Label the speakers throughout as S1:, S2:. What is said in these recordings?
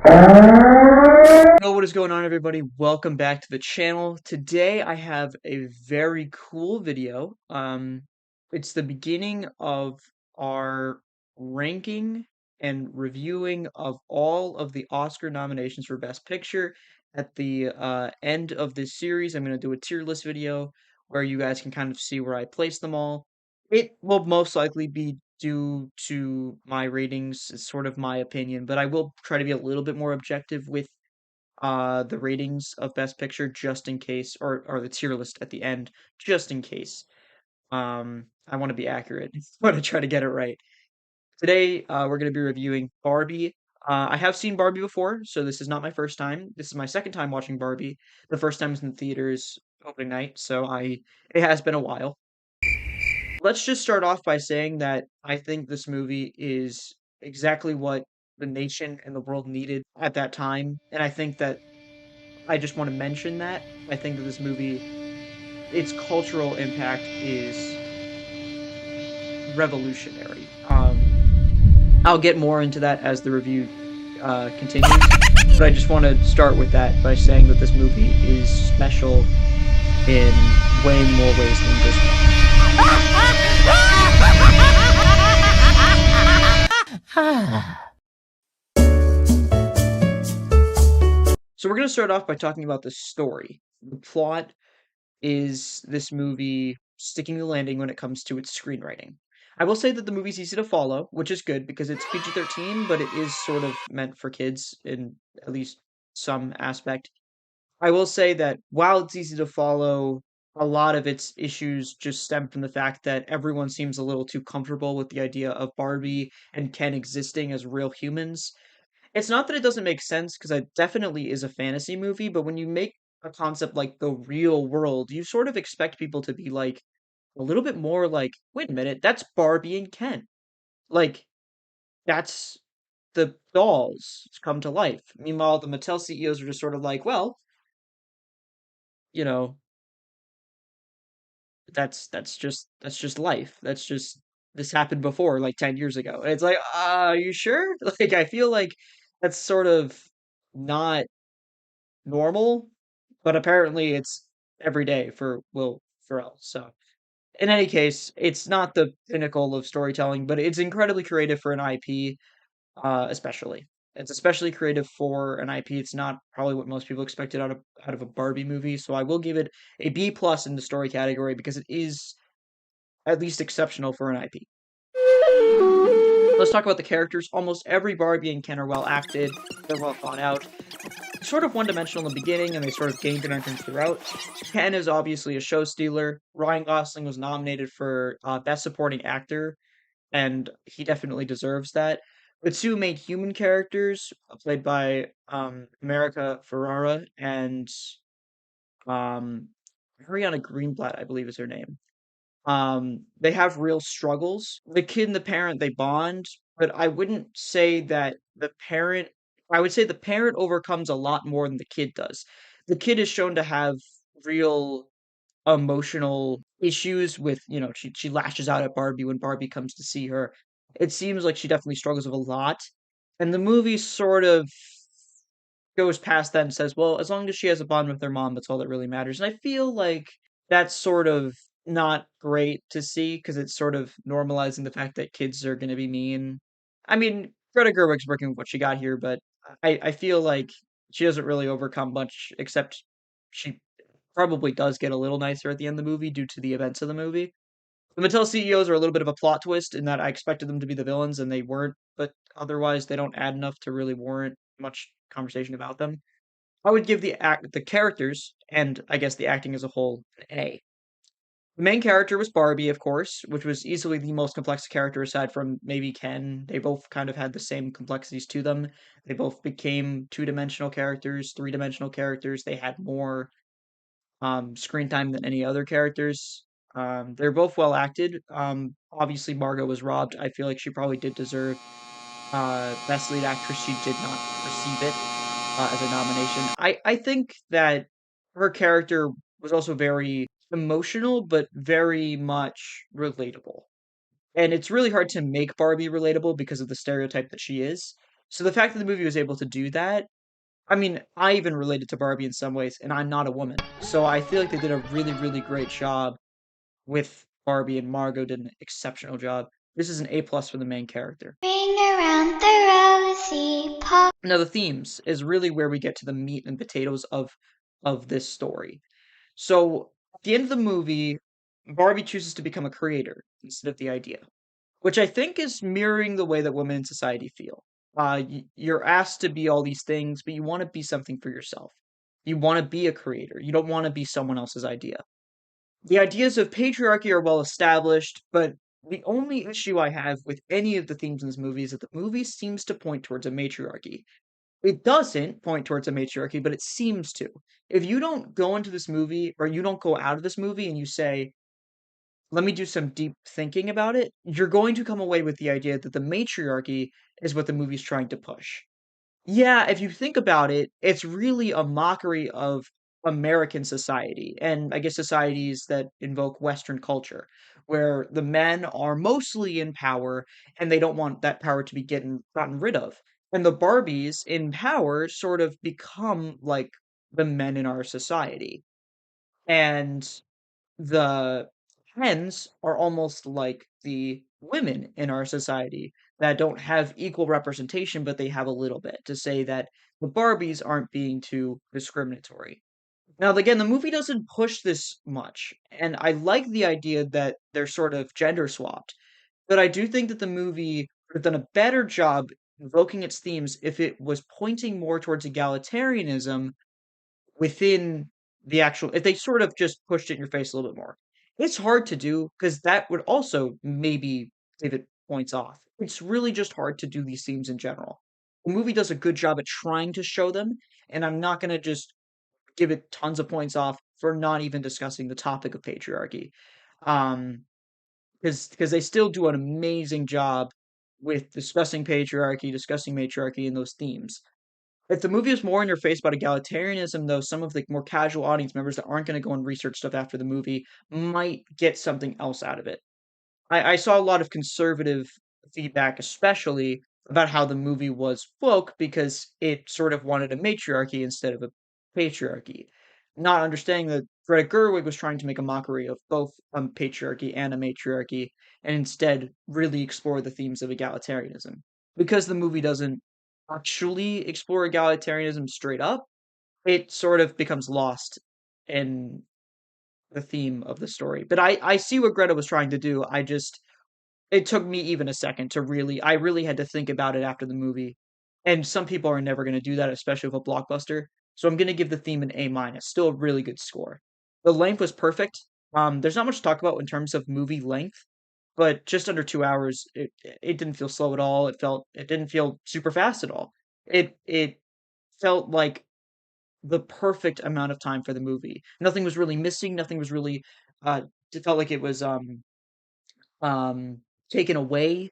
S1: Yo, what is going on, everybody? Welcome back to the channel. Today I have a very cool video. It's the beginning of our ranking and reviewing of all of the Oscar nominations for Best Picture. At the end of this series, I'm going to do a tier list video where you guys can kind of see where I place them all. It will most likely be due to my ratings, it's sort of my opinion, but I will try to be a little bit more objective with the ratings of Best Picture just in case, or the tier list at the end just in case. I want to be accurate. I want to try to get it right. Today, we're going to be reviewing Barbie. I have seen Barbie before, so this is not my first time. This is my second time watching Barbie. The first time was in the theaters opening night, so it has been a while. Let's just start off by saying that I think this movie is exactly what the nation and the world needed at that time, and I think that I just want to mention that. I think that this movie, its cultural impact is revolutionary. I'll get more into that as the review continues, but I just want to start with that by saying that this movie is special in way more ways than just so we're going to start off by talking about the story. The plot is this movie sticking the landing when it comes to its screenwriting. I will say that the movie's easy to follow, which is good because it's PG-13, but it is sort of meant for kids in at least some aspect. I will say that while it's easy to follow, a lot of its issues just stem from the fact that everyone seems a little too comfortable with the idea of Barbie and Ken existing as real humans. It's not that it doesn't make sense because it definitely is a fantasy movie, but when you make a concept like the real world, you sort of expect people to be like a little bit more like, wait a minute, that's Barbie and Ken. Like, that's the dolls come to life. Meanwhile, the Mattel CEOs are just sort of like, well, you know, that's just life. That's just this happened before, like 10 years ago. And it's like, are you sure? Like, I feel like that's sort of not normal, but apparently it's every day for Will Ferrell. So, in any case, it's not the pinnacle of storytelling, but it's incredibly creative for an IP, especially. It's especially creative for an IP. It's not probably what most people expected out of a Barbie movie, so I will give it a B plus in the story category because it is at least exceptional for an IP. Let's talk about the characters. Almost every Barbie and Ken are well acted. They're well thought out. Sort of one-dimensional in the beginning, and they sort of gained an entrance throughout. Ken is obviously a show stealer. Ryan Gosling was nominated for Best Supporting Actor, and he definitely deserves that. The two main human characters, played by America Ferrara and um, Ariana Greenblatt, I believe is her name. They have real struggles. The kid and the parent, they bond, but I wouldn't say that the parent, I would say the parent overcomes a lot more than the kid does. The kid is shown to have real emotional issues with, she lashes out at Barbie when Barbie comes to see her. It seems like she definitely struggles with a lot. And the movie sort of goes past that and says, well, as long as she has a bond with her mom, that's all that really matters. And I feel like that's sort of not great to see because it's sort of normalizing the fact that kids are going to be mean. I mean, Greta Gerwig's working with what she got here, but I feel like she doesn't really overcome much except she probably does get a little nicer at the end of the movie due to the events of the movie. The Mattel CEOs are a little bit of a plot twist in that I expected them to be the villains and they weren't, but otherwise they don't add enough to really warrant much conversation about them. I would give the characters and I guess the acting as a whole an A. The main character was Barbie, of course, which was easily the most complex character aside from maybe Ken. They both kind of had the same complexities to them. They both became two-dimensional characters, three-dimensional characters. They had more screen time than any other characters. They're both well acted. Obviously, Margot was robbed. I feel like she probably did deserve Best Lead Actress. She did not receive it as a nomination. I think that her character was also very emotional, but very much relatable. And it's really hard to make Barbie relatable because of the stereotype that she is. So the fact that the movie was able to do that, I mean, I even related to Barbie in some ways, and I'm not a woman. So I feel like they did a really, really great job with Barbie, and Margot did an exceptional job. This is an A plus for the main character.
S2: Ring around the rosy pop.
S1: Now the themes is really where we get to the meat and potatoes of this story. So at the end of the movie, Barbie chooses to become a creator instead of the idea, which I think is mirroring the way that women in society feel. You're asked to be all these things, but you want to be something for yourself. You want to be a creator. You don't want to be someone else's idea. The ideas of patriarchy are well established, but the only issue I have with any of the themes in this movie is that the movie seems to point towards a matriarchy. It doesn't point towards a matriarchy, but it seems to. If you don't go into this movie, or you don't go out of this movie and you say, let me do some deep thinking about it, you're going to come away with the idea that the matriarchy is what the movie's trying to push. Yeah, if you think about it, it's really a mockery of American society, and I guess societies that invoke Western culture, where the men are mostly in power and they don't want that power to be gotten rid of. And the Barbies in power sort of become like the men in our society. And the Hens are almost like the women in our society that don't have equal representation, but they have a little bit to say that the Barbies aren't being too discriminatory. Now, again, the movie doesn't push this much, and I like the idea that they're sort of gender swapped, but I do think that the movie would have done a better job invoking its themes if it was pointing more towards egalitarianism within the actual, if they sort of just pushed it in your face a little bit more. It's hard to do because that would also maybe give it points off. It's really just hard to do these themes in general. The movie does a good job at trying to show them, and I'm not gonna just give it tons of points off for not even discussing the topic of patriarchy. Um, because they still do an amazing job with discussing patriarchy, discussing matriarchy, and those themes. If the movie was more in your face about egalitarianism, though, some of the more casual audience members that aren't going to go and research stuff after the movie might get something else out of it. I saw a lot of conservative feedback, especially about how the movie was woke because it sort of wanted a matriarchy instead of a patriarchy. Not understanding that Greta Gerwig was trying to make a mockery of both a patriarchy and a matriarchy, and instead really explore the themes of egalitarianism. Because the movie doesn't actually explore egalitarianism straight up, it sort of becomes lost in the theme of the story. But I see what Greta was trying to do. It took me even a second to really, I really had to think about it after the movie. And some people are never going to do that, especially with a blockbuster. So I'm going to give the theme an A minus. Still a really good score. The length was perfect. There's not much to talk about in terms of movie length, but just under 2 hours, it didn't feel slow at all. It didn't feel super fast at all. It felt like the perfect amount of time for the movie. Nothing was really missing. Nothing was really. It felt like it was um taken away.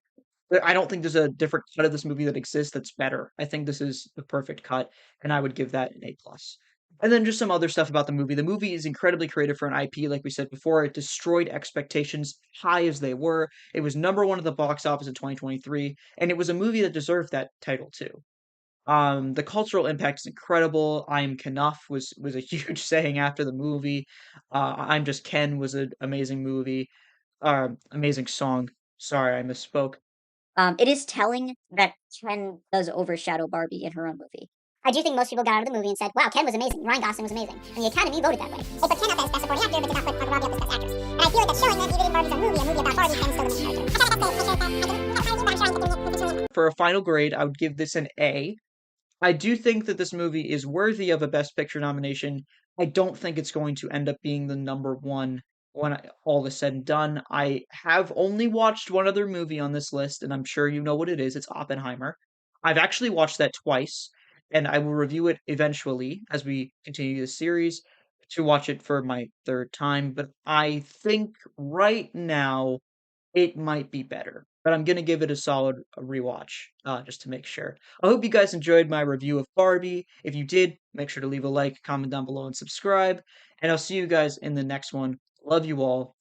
S1: But I don't think there's a different cut of this movie that exists that's better. I think this is the perfect cut, and I would give that an A plus. And then just some other stuff about the movie. The movie is incredibly creative for an IP, like we said before. It destroyed expectations high as they were. It was number one at the box office in 2023, and it was a movie that deserved that title too. The cultural impact is incredible. "I am Kenough" was a huge saying after the movie. "I'm Just Ken" was an amazing movie, amazing song. Sorry, I misspoke.
S2: It is telling that Ken does overshadow Barbie in her own movie. I do think most people got out of the movie and said, wow, Ken was amazing. Ryan Gosling was amazing. And the Academy voted that way. They put Ken up as Best Supporting Actor, but did not put Margot Robbie up as Best Actress. And I feel like that's showing that even in Barbie's own movie, a movie about Barbie, Ken is still the main character.
S1: For a final grade, I would give this an A. I do think that this movie is worthy of a Best Picture nomination. I don't think it's going to end up being the number one when all is said and done. I have only watched one other movie on this list, and I'm sure you know what it is. It's Oppenheimer. I've actually watched that twice, and I will review it eventually as we continue the series to watch it for my third time. But I think right now it might be better, but I'm gonna give it a solid rewatch, just to make sure. I hope you guys enjoyed my review of Barbie. If you did, make sure to leave a like, comment down below, and subscribe. And I'll see you guys in the next one. Love you all.